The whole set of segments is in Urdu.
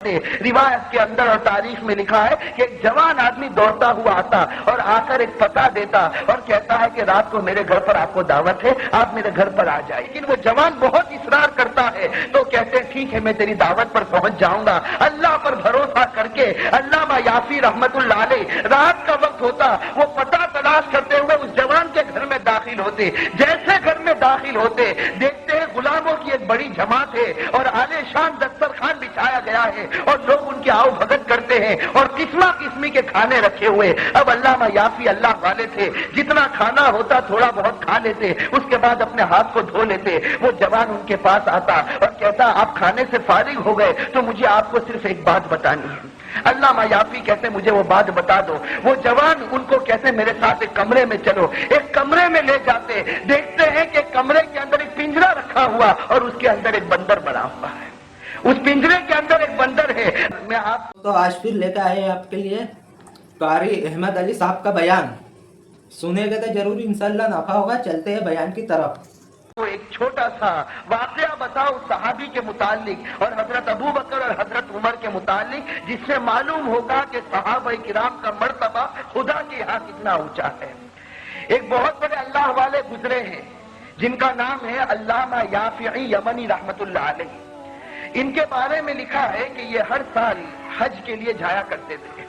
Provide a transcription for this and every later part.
روایت کے اندر اور تاریخ میں لکھا ہے کہ ایک جوان آدمی دوڑتا ہوا آتا اور آ کر ایک پتہ دیتا اور کہتا ہے کہ رات کو میرے گھر پر آپ کو دعوت ہے، آپ میرے گھر پر آ جائیں۔ لیکن وہ جوان بہت اصرار کرتا ہے تو کہتے ہیں ٹھیک ہے میں تیری دعوت پر پہنچ جاؤں گا۔ اللہ پر بھروسہ کر کے علامہ یافی رحمت اللہ علیہ رات کا وقت ہوتا وہ پتہ تلاش کرتے ہوئے اس جوان کے گھر میں داخل ہوتے۔ جیسے گھر میں داخل ہوتے دیکھتے ہیں غلاموں کی ایک بڑی جماعت ہے اور عالی شان دسترخوان بچھایا گیا ہے اور لوگ ان کی آؤ بھگت کرتے ہیں اور قسمہ قسمی کے کھانے رکھے ہوئے۔ اب علامہ یافی اللہ والے تھے، جتنا کھانا ہوتا تھوڑا بہت کھا لیتے، اس کے بعد اپنے ہاتھ کو دھو لیتے۔ وہ جوان ان کے پاس آتا اور کہتا آپ کھانے سے فارغ ہو گئے تو مجھے آپ کو صرف ایک بات بتانی ہے۔ علامہ یافی کہتے مجھے وہ بات بتا دو۔ وہ جوان ان کو کہتے میرے ساتھ ایک کمرے میں چلو۔ ایک کمرے میں لے جاتے، دیکھتے ہیں کہ کمرے کے اندر ایک پنجرا رکھا ہوا اور اس کے اندر ایک بندر بنا ہوا ہے۔ اس پنجرے کے اندر ایک بندر ہے۔ میں آپ تو آج پھر لے کے آئے آپ کے لیے قاری احمد علی صاحب کا بیان سنے گے تو ضرور انشاءاللہ نفع ہوگا۔ چلتے ہیں بیان کی طرف۔ وہ ایک چھوٹا سا واقعہ بتاؤ صحابی کے متعلق اور حضرت ابو بکر اور حضرت عمر کے متعلق، جس سے معلوم ہوگا کہ صحابہ کرام کا مرتبہ خدا کے یہاں کتنا اونچا ہے۔ ایک بہت بڑے اللہ والے گزرے ہیں جن کا نام ہے علامہ یافعی یمنی رحمت اللہ علیہ۔ ان کے بارے میں لکھا ہے کہ یہ ہر سال حج کے لیے جایا کرتے تھے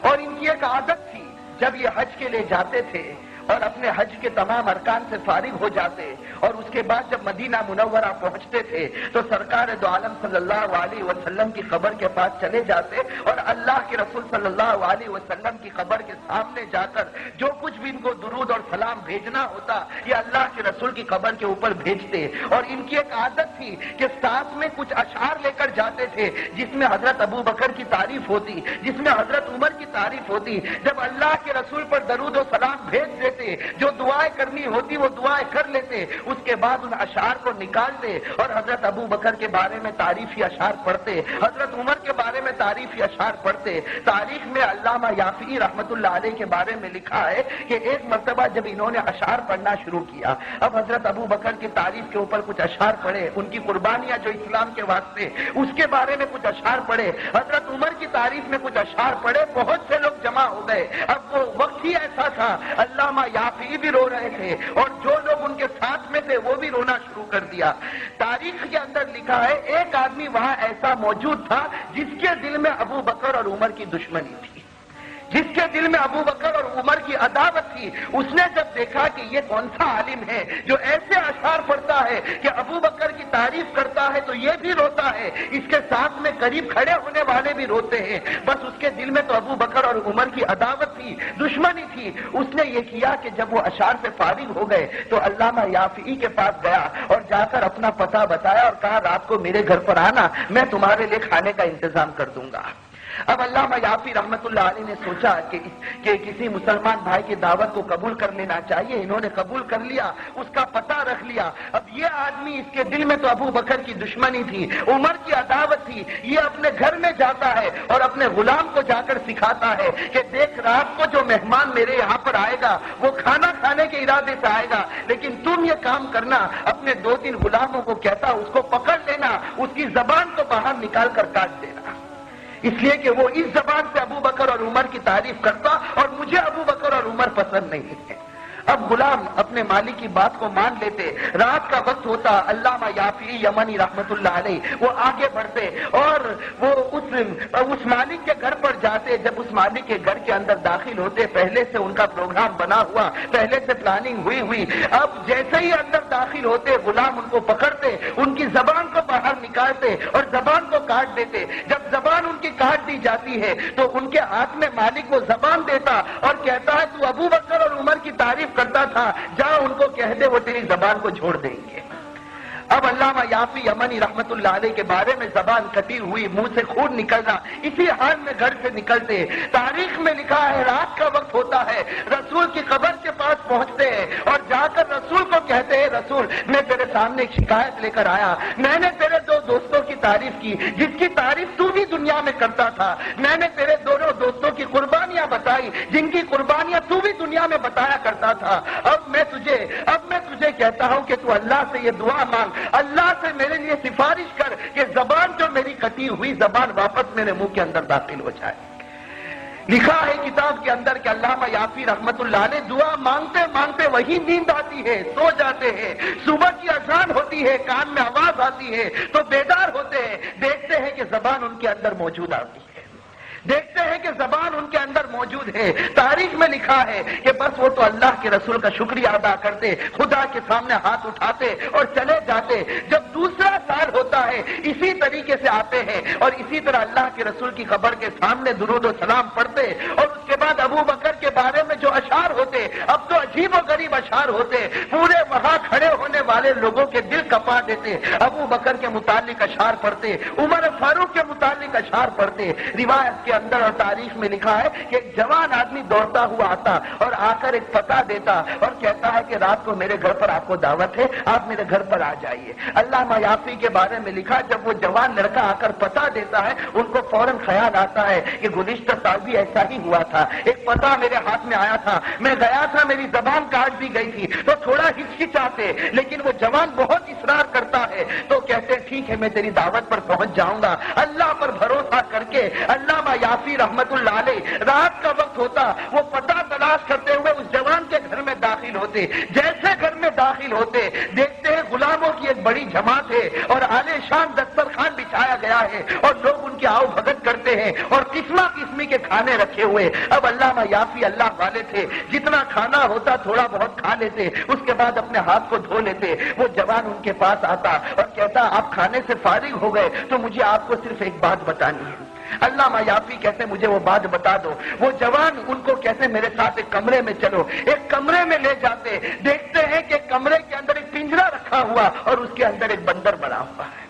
اور ان کی ایک عادت تھی جب یہ حج کے لیے جاتے تھے اور اپنے حج کے تمام ارکان سے فارغ ہو جاتے اور اس کے بعد جب مدینہ منورہ پہنچتے تھے تو سرکار دو عالم صلی اللہ علیہ وسلم کی قبر کے پاس چلے جاتے اور اللہ کے رسول صلی اللہ علیہ وسلم کی قبر کے سامنے جا کر جو کچھ بھی ان کو درود اور سلام بھیجنا ہوتا یہ اللہ کے رسول کی قبر کے اوپر بھیجتے۔ اور ان کی ایک عادت تھی کہ ساتھ میں کچھ اشعار لے کر جاتے تھے جس میں حضرت ابو بکر کی تعریف ہوتی، جس میں حضرت عمر کی تعریف ہوتی۔ جب اللہ کے رسول پر درود و سلام بھیج دیتے، جو دعائیں کرنی ہوتی وہ دعائیں کر لیتے، اس کے بعد ان اشعار کو نکالتے اور حضرت ابو بکر کے بارے میں تعریفی اشعار پڑھتے، حضرت عمر کے بارے میں تعریفی اشعار پڑھتے۔ تاریخ میں علامہ یافعی رحمت اللہ علیہ کے بارے میں لکھا ہے کہ ایک مرتبہ جب انہوں نے اشعار پڑھنا شروع کیا، اب حضرت ابو بکر کی تعریف کے اوپر کچھ اشعار پڑھے، ان کی قربانیاں جو اسلام کے واسطے، اس کے بارے میں کچھ اشعار پڑھے، حضرت عمر کی تعریف میں کچھ اشعار پڑھے، بہت سے لوگ جمع ہو گئے۔ اب وہ وقت ہی ایسا تھا علامہ یافعی بھی رو رہے تھے اور جو لوگ ان کے ساتھ میں تھے وہ بھی رونا شروع کر دیا۔ تاریخ کے اندر لکھا ہے ایک آدمی وہاں ایسا موجود تھا جس کے دل میں ابو بکر اور عمر کی دشمنی تھی، جس کے دل میں ابو بکر اور عمر کی عداوت تھی۔ اس نے جب دیکھا کہ یہ کون سا عالم ہے جو ایسے اشعار پڑھتا ہے کہ ابو بکر کی تعریف کرتا ہے تو یہ بھی روتا ہے، اس کے ساتھ میں قریب کھڑے ہونے والے بھی روتے ہیں، بس اس کے دل میں تو ابو بکر اور عمر کی عداوت تھی، دشمنی تھی۔ اس نے یہ کیا کہ جب وہ اشعار سے فارغ ہو گئے تو علامہ یافعی کے پاس گیا اور جا کر اپنا پتہ بتایا اور کہا رات کو میرے گھر پر آنا، میں تمہارے لیے کھانے کا انتظام کر دوں گا۔ اب علامہ یافعی رحمت اللہ علیہ نے سوچا کہ کسی مسلمان بھائی کی دعوت کو قبول کر لینا چاہیے۔ انہوں نے قبول کر لیا، اس کا پتہ رکھ لیا۔ اب یہ آدمی، اس کے دل میں تو ابو بکر کی دشمنی تھی، عمر کی عداوت تھی، یہ اپنے گھر میں جاتا ہے اور اپنے غلام کو جا کر سکھاتا ہے کہ دیکھ رات کو جو مہمان میرے یہاں پر آئے گا وہ کھانا کھانے کے ارادے سے آئے گا، لیکن تم یہ کام کرنا، اپنے 2-3 غلاموں کو کہتا اس کو پکڑ لینا، اس کی زبان کو باہر نکال کر کاٹ دینا، اس لیے کہ وہ اس زبان سے ابو بکر اور عمر کی تعریف کرتا اور مجھے ابو بکر اور عمر پسند نہیں ہے۔ اب غلام اپنے مالک کی بات کو مان لیتے۔ رات کا وقت ہوتا، علامہ یافعی یمنی رحمت اللہ علیہ وہ آگے بڑھتے اور وہ اس مالک کے گھر پر جاتے۔ جب اس مالک کے گھر کے اندر داخل ہوتے، پہلے سے ان کا پروگرام بنا ہوا، پہلے سے پلاننگ ہوئی۔ اب جیسے ہی اندر داخل ہوتے غلام ان کو پکڑتے، ان کی زبان کو باہر نکالتے اور زبان کو کاٹ دیتے۔ جب زبان ان کی کاٹ دی جاتی ہے تو ان کے ہاتھ میں مالک وہ زبان دیتا اور کہتا ہے تو ابو بکر اور عمر کی تعریف کرتا تھا، جا ان کو کہہ دے وہ تیری زبان کو چھوڑ دیں گے۔ اب علامہ یافعی یمنی رحمت اللہ علیہ کے بارے میں زبان کٹی ہوئی، منہ سے خون نکلنا، اسی حال میں گھر سے نکلتے۔ تاریخ میں لکھا ہے رات کا وقت ہوتا ہے، رسول کی قبر کے پاس پہنچتے ہیں اور جا کر رسول کو کہتے ہیں رسول میں تیرے سامنے ایک شکایت لے کر آیا، میں نے تیرے 2 دوستوں کی تعریف کی جس کی تعریف تو بھی دنیا میں کرتا تھا، میں نے تیرے دونوں دوستوں کی قربانیاں بتائی جن کی قربانیااں تو بھی دنیا میں بتایا کرتا تھا۔ اب میں تجھے کہتا ہوں کہ تو اللہ سے یہ دعا مانگ، اللہ سے میرے لیے سفارش کر کہ زبان جو میری کٹی کٹی ہوئی زبان واپس میرے منہ کے اندر داخل ہو جائے۔ لکھا ہے کتاب کے اندر کہ علامہ یافی رحمت اللہ علیہ دعا مانگتے مانگتے وہی نیند آتی ہے، سو جاتے ہیں، صبح کی اذان ہوتی ہے، کان میں آواز آتی ہے تو بیدار ہوتے ہیں، دیکھتے ہیں کہ زبان ان کے اندر موجود آتی ہے، دیکھتے ہیں کہ زبان ان کے اندر موجود ہے۔ تاریخ میں لکھا ہے کہ بس وہ تو اللہ کے رسول کا شکریہ ادا کرتے، خدا کے سامنے ہاتھ اٹھاتے اور چلے جاتے۔ جب دوسرا سال ہوتا ہے اسی طریقے سے آتے ہیں اور اسی طرح اللہ کے رسول کی خبر کے سامنے درود و سلام پڑھتے، اور اس کے بعد ابو بکر کے بارے میں جو اشعار ہوتے، اب تو عجیب و غریب اشعار ہوتے، پورے وہاں کھڑے ہونے والے لوگوں کے دل کپا دیتے۔ ابو بکر کے متعلق اشعار پڑھتے، عمر فاروق کے متعلق اشعار پڑھتے۔ روایت کے اندر اور تاریخ میں لکھا ہے کہ ایک جوان آدمی دوڑتا ہوا آتا اور آ کر ایک پتہ دیتا اور کہتا ہے کہ رات کو میرے گھر پر آپ کو دعوت ہے، آپ میرے گھر پر آ جائیے۔ علامہ یافی کے بارے میں لکھا جب وہ جوان لڑکا آ کر پتہ دیتا ہے ان کو فوراً خیال آتا ہے کہ گزشتہ سال بھی ایسا ہی ہوا تھا، ایک پتہ میرے ہاتھ میں آیا تھا، میں گیا تھا، میری زبان کاٹ دی گئی تھی، تو تھوڑا ہچکچاتے، لیکن وہ جوان بہت اصرار کرتا ہے تو کہتے ہیں ٹھیک ہے میں تیری دعوت پر پہنچ جاؤں گا۔ اللہ پر بھروسہ کر کے علامہ یافی رحمت اللہ علیہ رات کا وقت ہوتا، وہ پتہ تلاش کرتے ہوئے اس جوان کے گھر میں داخل ہوتے۔ جیسے گھر میں داخل ہوتے دیکھتے ہیں غلاموں کی ایک بڑی جماعت ہے اور عالی شان دسترخوان بچھایا گیا ہے اور لوگ ان کی آؤ بھگت کرتے ہیں اور قسمہ قسمی کے کھانے رکھے ہوئے۔ اب علامہ یافی اللہ والے تھے، جتنا کھانا ہوتا تھوڑا بہت کھا لیتے، اس کے بعد اپنے ہاتھ کو دھو لیتے۔ وہ جوان ان کے پاس آتا اور کہتا آپ کھانے سے فارغ ہو گئے تو مجھے آپ کو صرف ایک بات بتانی ہے۔ علامہ یافی کہتے مجھے وہ بات بتا دو۔ وہ جوان ان کو کہتے میرے ساتھ ایک کمرے میں چلو۔ ایک کمرے میں لے جاتے، دیکھتے ہیں کہ کمرے کے اندر ایک پنجرا رکھا ہوا اور اس کے اندر ایک بندر بنا ہوا ہے،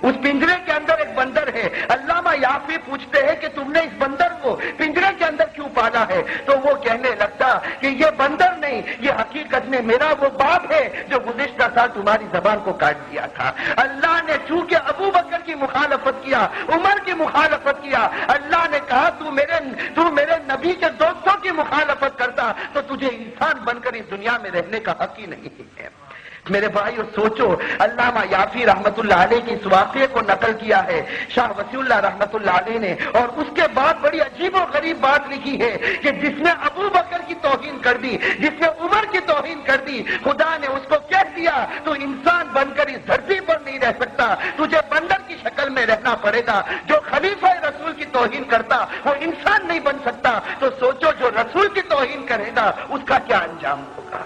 اس پنجرے کے اندر ایک بندر ہے۔ علامہ یافی پوچھتے ہیں کہ تم نے اس بندر کو پنجرے کے اندر کیوں پالا ہے؟ تو وہ کہنے لگتا کہ یہ بندر نہیں، یہ حقیقت میں میرا وہ باپ ہے جو گزشتہ سال تمہاری زبان کو کاٹ دیا تھا۔ اللہ نے چونکہ ابو بکر کی مخالفت کیا، عمر کی مخالفت کیا، اللہ نے کہا تو میرے نبی کے دوستوں کی مخالفت کرتا تو تجھے انسان بن کر اس دنیا میں رہنے کا حق ہی نہیں ہے۔ میرے بھائیو سوچو، علامہ یافی رحمت اللہ علیہ کی اس واقعے کو نقل کیا ہے شاہ وسیع اللہ رحمت اللہ علیہ نے، اور اس کے بعد بڑی عجیب و غریب بات لکھی ہے کہ جس نے ابو بکر کی توہین کر دی، جس نے عمر کی توہین کر دی، خدا نے اس کو کہہ دیا تو انسان بن کر اس دھرتی پر نہیں رہ سکتا، تجھے بندر کی شکل میں رہنا پڑے گا۔ جو خلیفہ رسول کی توہین کرتا وہ انسان نہیں بن سکتا، تو سوچو جو رسول کی توہین کرے گا اس کا کیا انجام ہوگا۔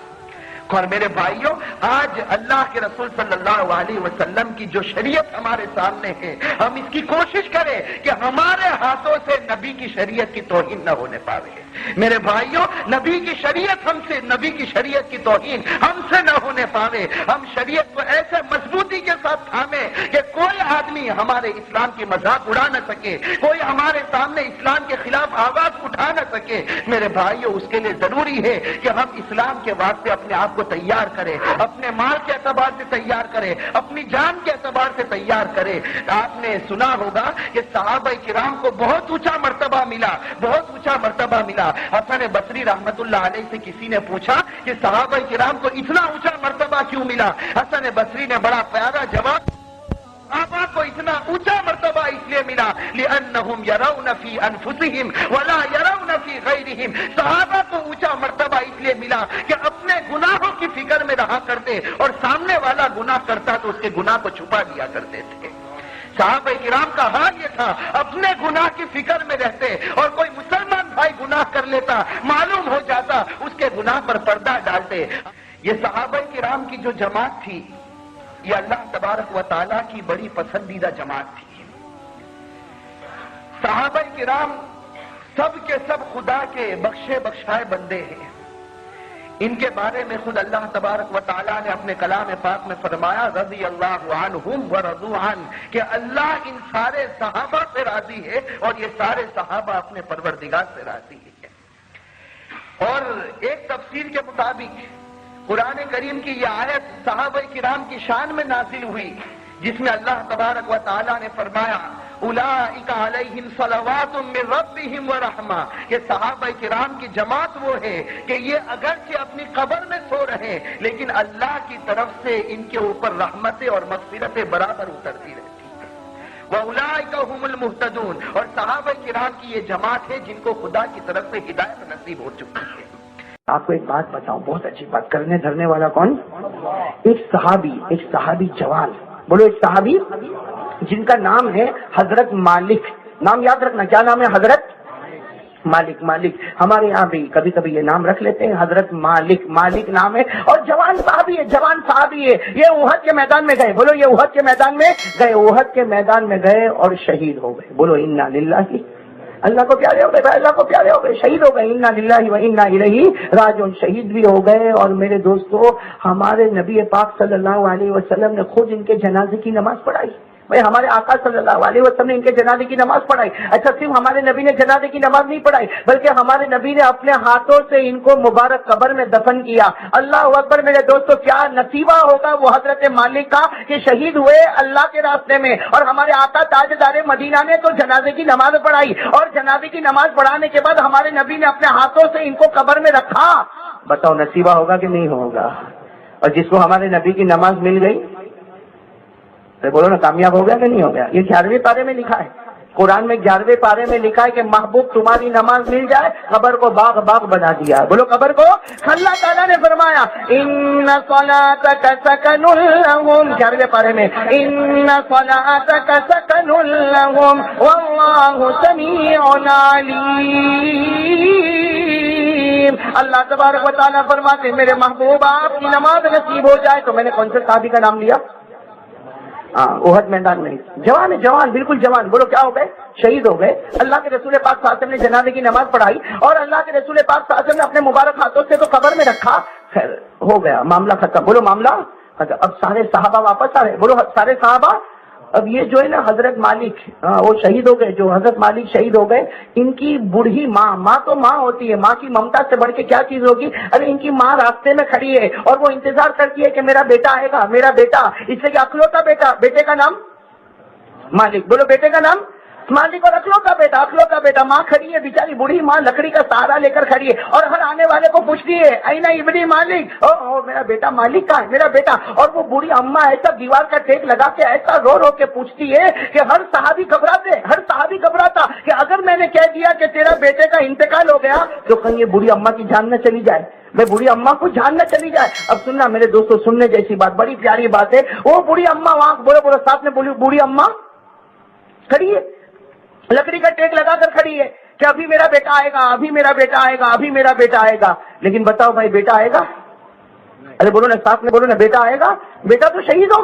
اور میرے بھائیوں، آج اللہ کے رسول صلی اللہ علیہ وسلم کی جو شریعت ہمارے سامنے ہے، ہم اس کی کوشش کریں کہ ہمارے ہاتھوں سے نبی کی شریعت کی توہین نہ ہونے پاوے۔ میرے بھائیوں، نبی کی شریعت کی توہین ہم سے نہ ہونے پاوے۔ ہم شریعت کو ایسے مضبوطی کے ساتھ تھامیں کہ کوئی آدمی ہمارے اسلام کی مذاق اڑا نہ سکے، کوئی ہمارے سامنے اسلام کے خلاف آواز اٹھا نہ سکے۔ میرے بھائیوں، اس کے لیے ضروری ہے کہ ہم اسلام کے واسطے اپنے آپ کو تیار کریں، اپنے مال کے اعتبار سے تیار کریں، اپنی جان کے اعتبار سے تیار کریں۔ آپ نے سنا ہوگا کہ صحابہ کرام کو بہت اونچا مرتبہ ملا، بہت اونچا مرتبہ ملا۔ حسن بصری رحمت اللہ علیہ سے کسی نے پوچھا کہ صحابہ کرام کو اتنا اونچا مرتبہ کیوں ملا؟ حسن بصری نے بڑا پیارا جواب، صحابہ کو اتنا اونچا مرتبہ اس لیے ملا لِأَنَّهُمْ يَرَوْنَ فِي أَنفُسِهِمْ وَلَا يَرَوْنَ فِي غَيْرِهِمْ۔ صحابہ کو اونچا مرتبہ اس لیے ملا کہ اپنے گناہوں کی فکر میں رہا کرتے اور سامنے والا گناہ کرتا تو اس کے گناہ کو چھپا دیا کرتے تھے۔ صحابہ کرام کا حال یہ تھا، اپنے گناہ کی فکر میں رہتے، اور کوئی مسلمان بھائی گناہ کر لیتا، معلوم ہو جاتا، اس کے گناہ پر پردہ ڈالتے۔ یہ صحابہ کرام کی جو جماعت تھی، یہ اللہ تبارک و تعالیٰ کی بڑی پسندیدہ جماعت تھی۔ صحابہ کرام سب کے سب خدا کے بخشے بخشائے بندے ہیں۔ ان کے بارے میں خود اللہ تبارک و تعالیٰ نے اپنے کلام پاک میں فرمایا رضی اللہ عنہم ورضوا عنہ، کہ اللہ ان سارے صحابہ سے راضی ہے اور یہ سارے صحابہ اپنے پروردگار سے راضی ہے۔ اور ایک تفسیر کے مطابق قرآن کریم کی یہ آیت صحابہ کرام کی شان میں نازل ہوئی، جس میں اللہ تبارک و تعالیٰ نے فرمایا اولئک علیہم صلوات من ربہم ورحمہ، کہ صحابہ کرام کی جماعت وہ ہے کہ یہ اگرچہ اپنی قبر میں سو رہے لیکن اللہ کی طرف سے ان کے اوپر رحمتیں اور مغفرتیں برابر اترتی رہتی ہیں۔ وَأُولَٰئِكَ هُمُ الْمُهْتَدُونَ، اور صحابہ کرام کی یہ جماعت ہے جن کو خدا کی طرف سے ہدایت نصیب ہو چکی ہے۔ آپ کو ایک بات بتاؤں، بہت اچھی بات، کرنے دھرنے والا کون؟ ایک صحابی جوان، بولو ایک صحابی جن کا نام ہے حضرت مالک، نام یاد رکھنا، کیا نام ہے؟ حضرت مالک۔ ہمارے یہاں بھی کبھی کبھی یہ نام رکھ لیتے ہیں، حضرت مالک نام ہے، اور جوان صحابی ہے۔ یہ احد کے میدان میں گئے، بولو یہ احد کے میدان میں گئے، احد کے میدان میں گئے اور شہید ہو گئے، بولو انا للہ، اللہ کو پیارے ہو گئے، اللہ کو پیارے ہو گئے، شہید ہو گئے، انا للہ و انا الیہ راجعون، شہید بھی ہو گئے۔ اور میرے دوستو، ہمارے نبی پاک صلی اللہ علیہ وسلم نے خود ان کے جنازے کی نماز پڑھائی۔ بھائی ہمارے آقا صلی اللہ علیہ وسلم نے ان کے جنازے کی نماز پڑھائی۔ اچھا، صرف ہمارے نبی نے جنازے کی نماز نہیں پڑھائی، بلکہ ہمارے نبی نے اپنے ہاتھوں سے ان کو مبارک قبر میں دفن کیا۔ اللہ اکبر میرے دوستو، کیا نصیبہ ہوگا وہ حضرت مالک کا کہ شہید ہوئے اللہ کے راستے میں، اور ہمارے آقا تاجدار مدینہ نے تو جنازے کی نماز پڑھائی، اور جنازے کی نماز پڑھانے کے بعد ہمارے نبی نے اپنے ہاتھوں سے ان کو قبر میں رکھا۔ بتاؤ نصیبہ ہوگا کہ نہیں ہوگا؟ اور جس کو ہمارے نبی کی نماز مل گئی، بولو نا کامیاب ہو گیا کہ نہیں ہو گیا؟ یہ 11ویں پارے میں لکھا ہے، قرآن میں 11ویں پارے میں لکھا ہے کہ محبوب تمہاری نماز مل جائے، قبر کو باغ بنا دیا۔ بولو قبر کو، اللہ تعالیٰ نے فرمایا ان صلاتک سکن لہم، 11ویں پارے میں ان صلاتک سکن لہم واللہ سمیع علیم۔ اللہ تبارک و تعالیٰ فرماتے میرے محبوب آپ کی نماز نصیب ہو جائے تو میں نے کون سے صحابی کا نام لیا؟ احد میدان میں جوان، بالکل جوان، بولو کیا ہو گئے؟ شہید ہو گئے۔ اللہ کے رسول پاک صلی اللہ علیہ وسلم نے جنازے کی نماز پڑھائی، اور اللہ کے رسول پاک صلی اللہ علیہ وسلم نے اپنے مبارک ہاتھوں سے تو قبر میں رکھا، خیر ہو گیا، معاملہ ختم، بولو معاملہ ختم۔ اب سارے صحابہ واپس آ رہے، بولو سارے صحابہ۔ اب یہ جو ہے نا حضرت مالک، وہ شہید ہو گئے، جو حضرت مالک شہید ہو گئے، ان کی بوڑھی ماں تو ماں ہوتی ہے، ماں کی ممتا سے بڑھ کے کیا چیز ہوگی؟ ارے ان کی ماں راستے میں کھڑی ہے اور وہ انتظار کرتی ہے کہ میرا بیٹا آئے گا، میرا بیٹا، اس لیے کہ اکلوتا بیٹا، بیٹے کا نام مالک، بولو بیٹے کا نام مالک، اور اکلوتا بیٹا، ماں کھڑی ہے، بیچاری بوڑھی ماں لکڑی کا سہارا لے کر کھڑی ہے، اور ہر آنے والے کو پوچھتی ہے اینا ابنی مالک، میرا بیٹا مالک کا ہے، میرا بیٹا۔ اور وہ بوڑھی اماں ایسا دیوار کا ٹیک لگا کے ایسا رو کے پوچھتی ہے کہ ہر صحابی گھبراتا کہ اگر میں نے کہہ دیا کہ تیرا بیٹے کا انتقال ہو گیا تو کہیں یہ بوڑھی اماں کی جان نہ چلی جائے، میں بوڑھی اماں کو جان نہ چلی جائے۔ اب سننا میرے دوستوں، سننے جیسی بات، بڑی پیاری بات ہے۔ وہ بوڑھی اماں وہاں بولو ساتھ میں بوڑھی اماں کھڑی ہے، لکڑی کا ٹیک لگا کر کھڑی ہے کہ ابھی میرا بیٹا آئے گا، لیکن بتاؤ بھائی بیٹا آئے گا؟ ارے بولو نا ساتھ میں، بولو نا بیٹا آئے گا؟ بیٹا تو شہید ہو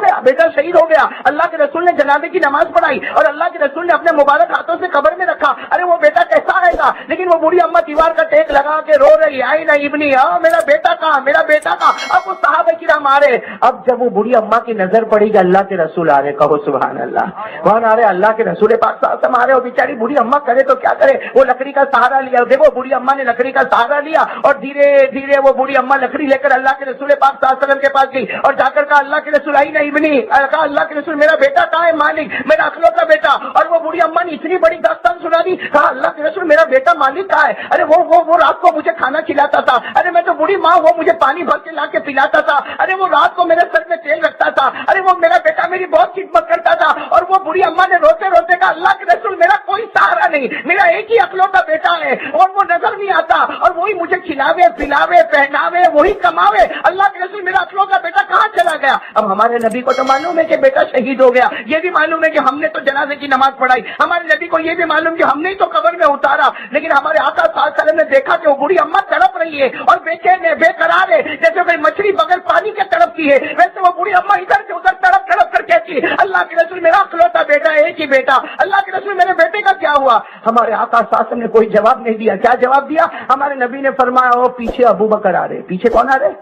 گیا، اللہ کے رسول نے جنازے کی نماز پڑھائی اور اللہ کے رسول نے اپنے مبارک ہاتھوں سے قبر میں رکھا، ارے وہ بیٹا کیسا آئے گا؟ لیکن وہ بوڑھی اماں دیوار کا ٹیک لگا کے رو رہی، آئی نا ابنی، میرا بیٹا کہاں؟ اب وہ صحابہ کرام آ رہے، اب جب وہ بوڑھی اماں کی نظر پڑی کہ اللہ کے رسول آ رہے، کہو سبحان اللہ، کون آ رہے؟ اللہ کے رسول پاک صلی اللہ علیہ وسلم آ رہے، اور بیچاری بوڑھی اماں کرے تو کیا کرے، وہ لکڑی کا سہارا لیا، دیکھو بوڑھی اماں نے لکڑی کا سہارا لیا، اور دھیرے دھیرے وہ بوڑھی اماں لکڑی لے کر اللہ کے رسول پاک صلی اللہ علیہ وسلم کے پاس گئی، اور جا کر کہا اللہ کے رسول آئی نا ابنی، کہا اللہ کے رسول میرا بیٹا کہاں ہے؟ مالک، میرا اکلوتا بیٹا۔ اور وہ بوڑھی اماں نے اتنی بڑی داستان سنا دی، کہا اللہ کے رسول میرا بیٹا مالک کہاں ہے؟ ارے وہ رات کو مجھے کھانا کھلاتا تھا، ارے میں تو بوڑھی ماں، وہ مجھے پانی بھر کے لا کے پلاتا تھا، ارے وہ رات کو میرے سر میں تیل رکھتا تھا، ارے وہ میرا بیٹا میری بہت خدمت کرتا تھا۔ اور وہ بوڑھی اماں نے روتے کہا اللہ کے رسول میرا کوئی سہارا نہیں، میرا ایک ہی اکلوتا بیٹا ہے اور وہ نظر نہیں آتا، اور وہی مجھے کھلاوے پلاوے پہناوے، وہی کماوے، اللہ کے رسول میرا اکلوتا بیٹا کہاں چلا گیا؟ اب ہمارے نبی کو تو معلوم ہے کہ بیٹا شہید ہو گیا، یہ بھی معلوم ہے کہ ہم نے تو جنازے کی نماز پڑھائی، ہمارے نبی کو یہ بھی معلوم کہ ہم نے تو قبر میں اتارا، لیکن ہمارے آقا صلی اللہ علیہ وسلم نے دیکھا کہ وہ بوڑھی اماں تڑپ رہی ہے اور بے چین ہے، بے قرار ہے، جیسے کوئی مچھلی بغیر پانی کے تڑپتی ہے، ویسے وہ بوڑھی اماں ادھر سے ادھر تڑپ کر کہتی ہے اللہ کے رسول میرا اکلوتا بیٹا ہے، ایک ہی بیٹا، اللہ کے رسول میرے بیٹے کا کیا ہوا؟ ہمارے آقا صلی اللہ علیہ وسلم نے کوئی جواب نہیں دیا۔ کیا جواب دیا؟ ہمارے نبی نے فرمایا وہ پیچھے ابو بکر آ رہے، پیچھے کون آ رہے؟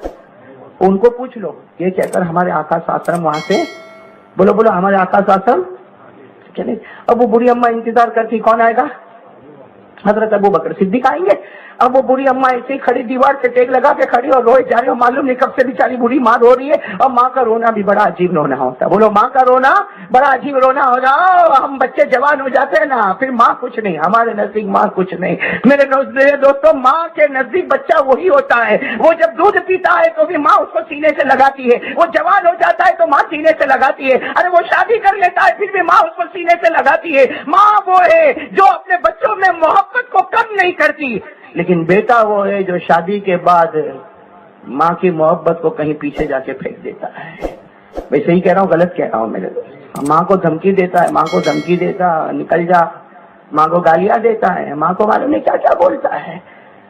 ان کو پوچھ لو۔ یہ کہہ کر ہمارے آقا صلی اللہ علیہ وسلم وہاں سے بولو ہمارے آقا صلی اللہ علیہ وسلم چلے۔ اب وہ بوڑھی اماں انتظار کرتی کون آئے گا؟ حضرت ابو بکر صدیق آئیں گے. اب وہ بری اماں ایسے ہی کھڑی دیوار سے ٹیک لگا کے کھڑی اور روئے جا رہی ہو, معلوم نہیں کب سے بیچاری بری ماں رو رہی ہے. اور ماں کا رونا بھی بڑا عجیب رونا ہوتا ہے. بولو ماں کا رونا بڑا عجیب رونا ہو رہا. ہم بچے جوان ہو جاتے ہیں نا, پھر ماں کچھ نہیں, ہمارے نزدیک ماں کچھ نہیں. میرے دوستوں, ماں کے نزدیک بچہ وہی ہوتا ہے. وہ جب دودھ پیتا ہے تو بھی ماں اس کو سینے سے لگاتی ہے, وہ جوان ہو جاتا ہے تو ماں سینے سے لگاتی ہے. ارے وہ شادی کر لیتا ہے پھر بھی ماں اس کو سینے سے لگاتی ہے. ماں وہ ہے جو اپنے بچوں میں محبت کو کم نہیں کرتی, لیکن بیٹا وہ ہے جو شادی کے بعد ماں کی محبت کو کہیں پیچھے جا کے پھینک دیتا ہے. میں صحیح کہہ رہا ہوں غلط کہہ رہا ہوں میرے دوست؟ ماں کو دھمکی دیتا ہے, ماں کو دھمکی دیتا نکل جا, ماں کو گالیاں دیتا ہے, ماں کو معلوم نہیں کیا کیا بولتا ہے.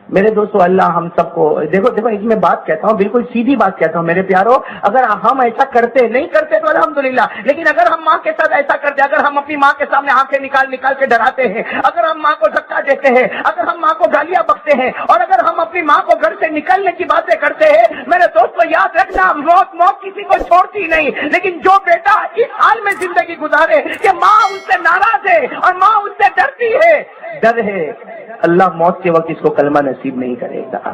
میرے دوستو, اللہ ہم سب کو دیکھو اس میں بات کہتا ہوں, بالکل سیدھی بات کہتا ہوں میرے پیارو. اگر ہم ایسا کرتے نہیں کرتے تو الحمدللہ, لیکن اگر ہم ماں کے ساتھ ایسا کرتے, اگر ہم اپنی ماں کے سامنے آنکھیں نکال نکال کے ڈراتے ہیں, اگر ہم ماں کو دھکا دیتے ہیں, اگر ہم ماں کو گالیاں بکتے ہیں, اور اگر ہم اپنی ماں کو گھر سے نکلنے کی باتیں کرتے ہیں, میرے دوستو یاد رکھنا, موت کسی کو چھوڑتی نہیں. لیکن جو بیٹا اس حال میں زندگی گزارے کہ ماں اس سے ناراض ہے اور ماں اس سے ڈرتی ہے, ڈر ہے, اللہ موت کے وقت اس کو کلمہ نصیب نہیں کرے گا.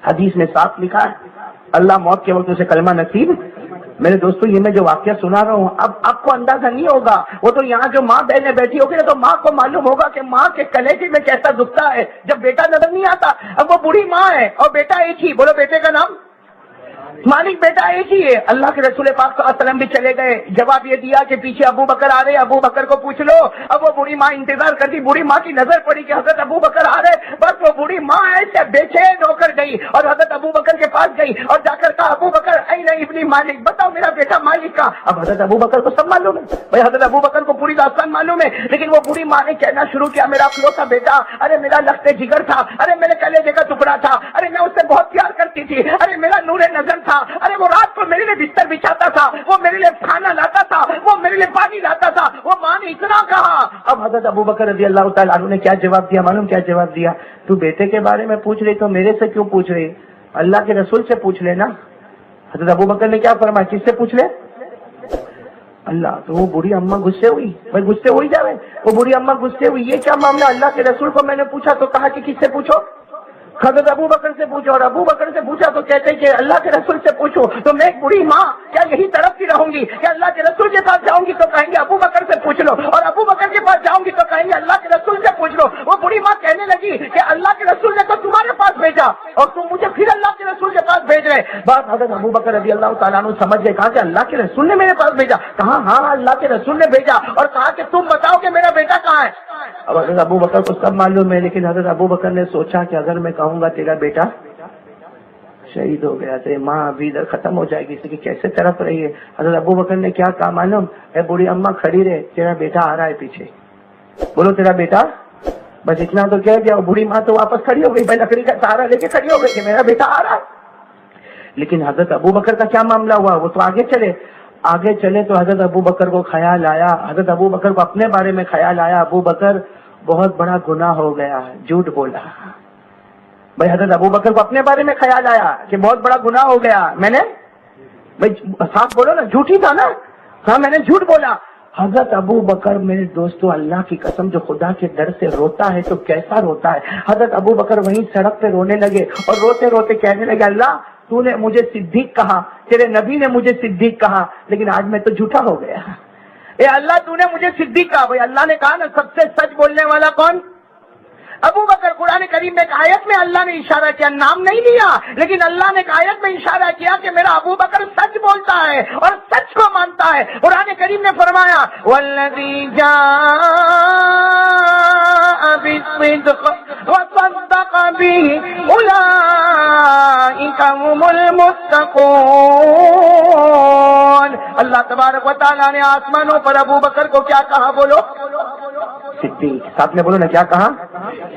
حدیث میں صاف لکھا ہے, اللہ موت کے وقت اسے کلمہ نصیب. میرے دوستو, یہ میں جو واقعہ سنا رہا ہوں, اب آپ کو اندازہ نہیں ہوگا. وہ تو یہاں جو ماں بہنیں بیٹھی ہوگی نا, تو ماں کو معلوم ہوگا کہ ماں کے کلیجے میں کیسا دکھتا ہے جب بیٹا نظر نہیں آتا. اب وہ بوڑھی ماں ہے اور بیٹا ایک ہی, بولو بیٹے کا نام مالک, بیٹا ایک ہی ہے. اللہ کے رسول پاک صلی اللہ علیہ وسلم بھی چلے گئے, جواب یہ دیا کہ پیچھے ابو بکر آ رہے, ابو بکر کو پوچھ لو. اب وہ بوڑھی ماں انتظار کرتی, بوڑھی ماں کی نظر پڑی کہ حضرت ابو بکر آ رہے, بس وہ بوڑھی ماں ایسے بے چین ہو کر گئی اور حضرت ابو بکر کے پاس گئی اور جا کر کہا, ابو بکر اے نہیں ابن مالک, بتاؤ میرا بیٹا مالک کا. اب حضرت ابو بکر کو سب معلوم ہے بھائی, حضرت ابو بکر کو پوری داستان معلوم ہے, لیکن وہ بوڑھی ماں نے کہنا شروع کیا, میرا اکلوتا بیٹا, ارے میرا لخت جگر تھا, ارے میرے کلیجے کا ٹکڑا تھا, ارے میں اس سے بہت پیار کرتی تھی, ارے میرا نور نظر تھا, ارے وہ رات کو میرے لیے بستر بچھاتا تھا, وہ میرے لیے کھانا لاتا تھا, وہ میرے لیے پانی لاتا تھا, وہ ماں نے اتنا کہا. اب حضرت ابو بکر رضی اللہ تعالیٰ عنہ نے کیا جواب دیا معلوم, کیا جواب دیا, تو بیٹے کے بارے میں پوچھ رہی تو میرے سے کیوں پوچھ رہی, اللہ کے رسول سے پوچھ لینا. حضرت ابو بکر نے کیا فرمایا, کس سے پوچھ لے, اللہ. تو وہ بوڑھی اماں غصے ہوئی, بھائی غصے ہوئی جا رہے, وہ بوڑھی اماں غصے ہوئی, یہ کیا معاملہ, اللہ کے رسول کو میں نے پوچھا تو کہا کہ کس سے پوچھو, حضرت ابو بکر سے پوچھو, اور ابو بکر سے پوچھا تو کہتے کہ اللہ کے رسول سے پوچھو. تو میں ایک بوڑھی ماں کیا یہی تڑپتی رہوں گی کہ اللہ کے رسول کے پاس جاؤں گی تو کہیں گے ابو بکر سے پوچھ لو, اور ابو بکر کے پاس جاؤں گی تو کہیں گے اللہ کے رسول سے پوچھ لو. وہ بوڑھی ماں کہنے لگی کہ اللہ کے رسول نے تو تمہارے پاس بھیجا اور تم مجھے پھر اللہ کے رسول کے پاس بھیج رہے. بات حضرت ابو بکر رضی اللہ تعالیٰ عنہ سمجھ گئے, کہا کہ اللہ کے رسول نے میرے پاس بھیجا, کہا ہاں اللہ کے رسول نے بھیجا, اور کہا کہ تم بتاؤ کہ میرا بیٹا کہاں ہے. اب حضرت ابو بکر کو سب معلوم ہے, لیکن حضرت ابو بکر نے سوچا کہ اگر میں کہوں گا تیرا بیٹا شہید ہو گیا تو ماں ابھی ادھر ختم ہو جائے گی, اس کی کیسے طرف رہی ہے. حضرت ابو بکر نے کیا کہا معلوم, اے بوڑھی اماں کھڑی رہے, تیرا بیٹا آ رہا ہے پیچھے, بولو تیرا بیٹا, بس اتنا تو کہہ دیا. بوڑھی ماں تو واپس کھڑی ہو گئی, بھائی لکڑی کا سہارا لے کے کھڑی ہو گئی کہ میرا بیٹا آ رہا ہے. لیکن حضرت ابو بکر کا کیا معاملہ ہوا, وہ تو آگے چلے تو حضرت ابو بکر کو خیال آیا, حضرت ابو بکر کو اپنے بارے میں خیال آیا, ابو بکر بہت بڑا گناہ ہو گیا, جھوٹ بولا. بھائی حضرت ابو بکر کو اپنے بارے میں خیال آیا کہ بہت بڑا گناہ ہو گیا, میں نے, بھائی صاف بولو نا, جھوٹ ہی تھا نا, ہاں میں نے جھوٹ بولا. حضرت ابو بکر میرے دوستو اللہ کی قسم جو خدا کے ڈر سے روتا ہے تو کیسا روتا ہے. حضرت ابو بکر وہیں سڑک پہ رونے لگے اور روتے روتے کہنے لگے, اللہ تو نے مجھے صدیق کہا, تیرے نبی نے مجھے صدیق کہا, لیکن آج میں تو جھوٹا ہو گیا. اے اللہ تو نے مجھے صدیق کہا. بھائی اللہ نے کہا نا سب سے سچ بولنے والا کون, ابو بکر. قرآن کریم میں ایک آیت میں اللہ نے اشارہ کیا, نام نہیں لیا, لیکن اللہ نے ایک آیت میں اشارہ کیا کہ میرا ابو بکر سچ بولتا ہے اور سچ کو مانتا ہے. قرآن کریم نے فرمایا, والذی جاء بالصدق وصدق به اولئک هم المتقون. اللہ تبارک و تعالیٰ نے آسمانوں پر ابو بکر کو کیا کہا, بولو صدیق. ساتھ میں بولو نا, کیا کہا,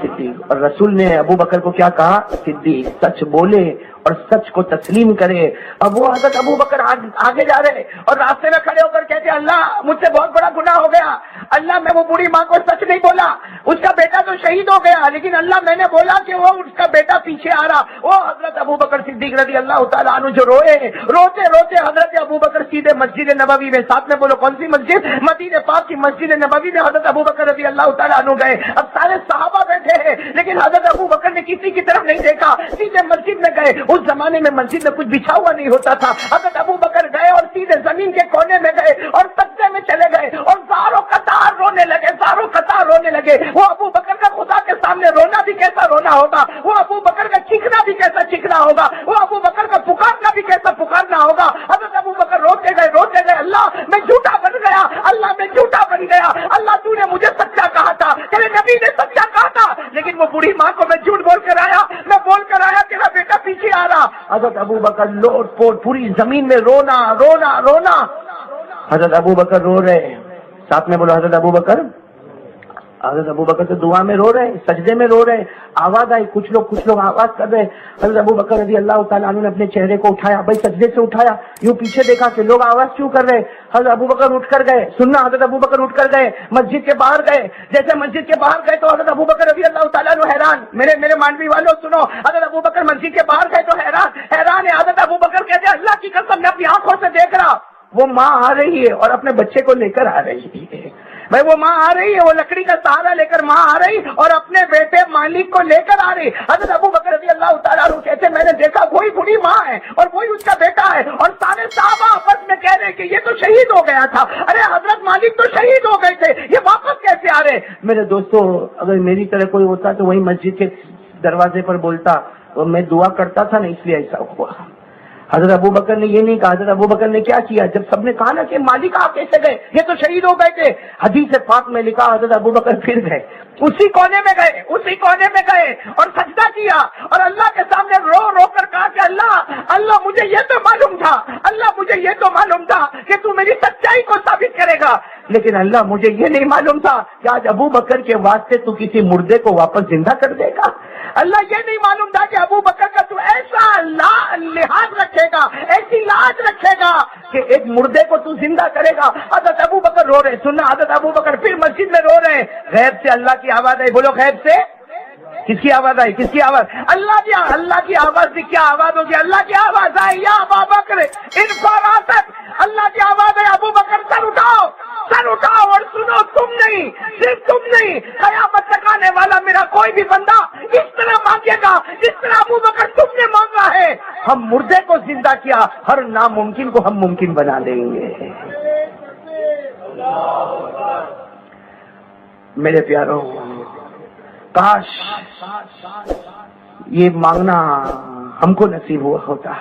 صدیق. اور رسول نے ابو بکر کو کیا کہا, صدیق. سچ بولے اور سچ کو تسلیم کرے. اب وہ حضرت ابو بکر آگے جا رہے اور راستے میں کھڑے ہو کر کہتے اللہ مجھ سے بہت بڑا گناہ ہو گیا, اللہ میں وہ بوڑھی ماں کو سچ نہیں بولا, اس کا بیٹا تو شہید ہو گیا, لیکن اللہ میں نے بولا کہ وہ اس کا بیٹا پیچھے آ رہا. وہ حضرت ابو بکر صدیق رضی اللہ تعالیٰ عنہ جو روئے, روتے روتے حضرت ابو بکر سیدھے مسجد نبوی میں, ساتھ میں بولو کون سی مسجد, مدینہ پاک کی مسجد نبوی میں حضرت ابو بکر رضی اللہ تعالیٰ عنہ گئے. اب سارے صحابہ بیٹھے ہیں لیکن حضرت ابو بکر نے کسی کی طرف نہیں دیکھا, سیدھے مسجد میں گئے. اس زمانے میں مسجد میں کچھ بچھا ہوا نہیں ہوتا تھا. حضرت ابو بکر گئے اور سیدھے زمین کے کونے میں گئے اور سجدے میں چلے گئے اور زاروں قطار رونے لگے, زاروں قطار رونے لگے. وہ ابو بکر کا خدا کے سامنے رونا بھی کیسا رونا ہوگا, وہ ابو بکر کا چیخنا بھی کیسا چیخنا ہوگا, وہ ابو بکر کا پکارنا بھی کیسا پکارنا ہوگا. حضرت ابو بکر روتے گئے, اللہ میں جھوٹا بن گیا, اللہ میں جھوٹا بن گیا, اللہ تو نے مجھے سچا کہا تھا, تیرے نبی نے سچا کہا تھا, لیکن وہ بوڑھی ماں کو میں جھوٹ بول کر آیا, میں بول کر آیا تیرا بیٹا پیچھے آ رہا. حضرت ابو بکر لوٹ پوٹ پوری زمین میں رونا رونا رونا. حضرت ابو بکر رو رہے, ساتھ میں بولو حضرت ابو بکر. حضرت ابو بکر تو دعا میں رو رہے, سجدے میں رو رہے. آواز آئی, کچھ لوگ آواز کر رہے. حضرت ابو بکر رضی اللہ تعالیٰ عنہ نے اپنے چہرے کو اٹھایا, بھائی سجدے سے اٹھایا, یوں پیچھے دیکھا کہ لوگ آواز کیوں کر رہے. حضرت ابو بکر اٹھ کر گئے, سننا, حضرت ابو بکر اٹھ کر گئے, مسجد کے باہر گئے. جیسے مسجد کے باہر گئے تو حضرت ابو بکر رضی اللہ تعالیٰ عنہ حیران, میرے مانوی والوں سنو, حضرت ابو بکر مسجد کے باہر گئے تو حیران ہے. حضرت ابو بکر کہتے ہیں اللہ کی قسم میں اپنی آنکھوں سے دیکھ رہا, وہ ماں آ رہی ہے اور اپنے بچے کو لے کر آ رہی ہے. بھائی وہ ماں آ رہی ہے, وہ لکڑی کا سہارا لے کر ماں آ رہی اور اپنے بیٹے مالک کو لے کر آ رہی. حضرت ابو بکر رضی اللہ تعالیٰ عنہ کہتے میں نے دیکھا وہی بڑی ماں ہے اور وہی اس کا بیٹا ہے, اور سارے صحابہ آپس میں کہہ رہے کہ یہ تو شہید ہو گیا تھا, ارے حضرت مالک تو شہید ہو گئے تھے, یہ واپس کیسے آ رہے. میرے دوستو, اگر میری طرح کوئی ہوتا تو وہی مسجد کے دروازے پر بولتا, اور میں دعا کرتا تھا نا اس لیے ایسا ہوا. حضرت ابو بکر نے یہ نہیں کہا. حضرت ابو بکر نے کیا کیا, جب سب نے کہا نا کہ مالک آپ کیسے گئے, یہ تو شہید ہو گئے تھے, حدیث پاک میں لکھا حضرت ابو بکر پھر گئے, اسی کونے میں گئے اور سجدہ کیا اور اللہ کے سامنے رو رو کر کہا کہ اللہ مجھے یہ تو معلوم تھا, اللہ مجھے یہ تو معلوم تھا کہ تو میری سچائی کو ثابت کرے گا, لیکن اللہ مجھے یہ نہیں معلوم تھا کہ آج ابو بکر کے واسطے تو کسی مردے کو واپس زندہ کر دے گا. اللہ یہ نہیں معلوم تھا کہ ابو بکر کا تو ایسا لحاظ رکھے گا, ایسی لاج رکھے گا کہ ایک مردے کو تو زندہ کرے گا. حضرت ابو بکر رو رہے, سننا, حضرت ابو بکر پھر مسجد میں رو رہے. غیب سے اللہ کی آواز آئی, بولو غیب سے کس کی آواز آئی, کس کی آواز, اللہ کی آواز سے کیا آواز ہوگی, اللہ کی آواز آئی, یا ابا بکر ان فراست, اللہ کی آواز ہے ابو بکر سر اٹھاؤ اور سنو, تم نہیں, صرف تم نہیں, قیامت تک آنے والا میرا کوئی بھی بندہ اس طرح مانگے گا جس طرح ابو بکر تم نے مانگا ہے. ہم مردے کو زندہ کیا, ہر ناممکن کو ہم ممکن بنا دیں گے. میرے پیاروں, کاش یہ مانگنا ہم کو نصیب ہوا ہوتا.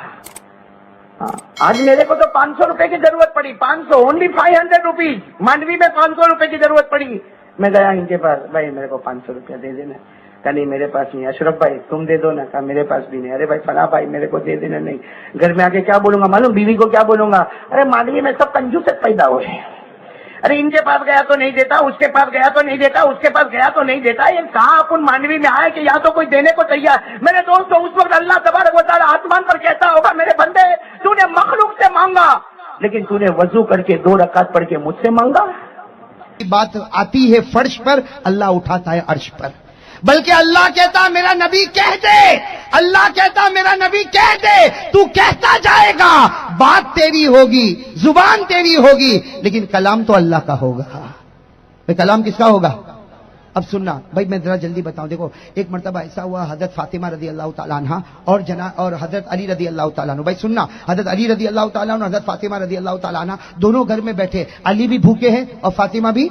آج میرے کو تو 500 روپے کی ضرورت پڑی, 500, اونلی 500 روپیز. مانڈوی میں 500 روپے کی ضرورت پڑی. میں گیا ان کے پاس, بھائی میرے کو 500 روپیہ دے دینا. کہا نہیں میرے پاس نہیں. اشرف بھائی تم دے دو نا. کہا میرے پاس بھی نہیں. ارے بھائی فلاں بھائی میرے کو دے دینا. نہیں, گھر میں آ کے کیا بولوں گا معلوم, بیوی کو کیا بولوں گا, ارے مانڈوی میں سب کنجوس پیدا ہوئے ہیں, ارے ان کے پاس گیا تو نہیں دیتا, اس کے پاس گیا تو نہیں دیتا, اس کے پاس گیا تو نہیں دیتا. یہ کہاں اپن مانوی میں آئے کہ یا تو کوئی دینے کو تیار. میرے دوستوں, اس وقت اللہ تبارک و تعالیٰ آسمان پر کہتا ہوگا میرے بندے تو نے مخلوق سے مانگا لیکن تو نے وضو کر کے 2 رکعت پڑھ کے مجھ سے مانگا. بات آتی ہے فرش پر, اللہ اٹھاتا ہے عرش پر. بلکہ اللہ کہتا میرا نبی کہہ دے, اللہ کہتا میرا نبی کہہ دے, تو کہتا جائے گا, بات تیری ہوگی, زبان تیری ہوگی, لیکن کلام تو اللہ کا ہوگا. کلام کس کا ہوگا؟ اب سننا بھائی, میں ذرا جلدی بتاؤں. دیکھو ایک مرتبہ ایسا ہوا, حضرت فاطمہ رضی اللہ تعالیٰ عنہ اور حضرت علی رضی اللہ تعالیٰ عنہ. بھائی سننا, حضرت علی رضی اللہ تعالیٰ عنہ, حضرت فاطمہ رضی اللہ تعالیٰ عنہ دونوں گھر میں بیٹھے. علی بھی بھوکے ہیں اور فاطمہ بھی,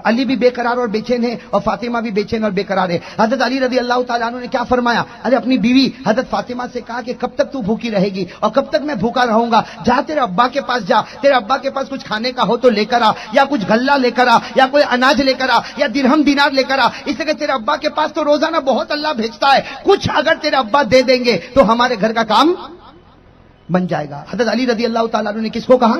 علی بھی بے قرار اور بے چین ہے اور فاطمہ بھی بے چین اور بے قرار ہے. حضرت علی رضی اللہ تعالیٰ عنہ نے کیا فرمایا, ارے اپنی بیوی حضرت فاطمہ سے کہا کہ کب تک تو بھوکی رہے گی اور کب تک میں بھوکا رہوں گا, جا تیرے ابا کے پاس جا, تیرے ابا کے پاس کچھ کھانے کا ہو تو لے کر آ, یا کچھ غلہ لے کر آ, یا کوئی اناج لے کر آ, یا درہم دینار لے کر آ. اس لیے کہ تیرے ابا کے پاس تو روزانہ بہت اللہ بھیجتا ہے, کچھ اگر تیرے ابا دے دیں گے تو ہمارے گھر کا کام بن جائے گا. حضرت علی رضی اللہ تعالیٰ عنہ نے کس کو کہا,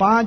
5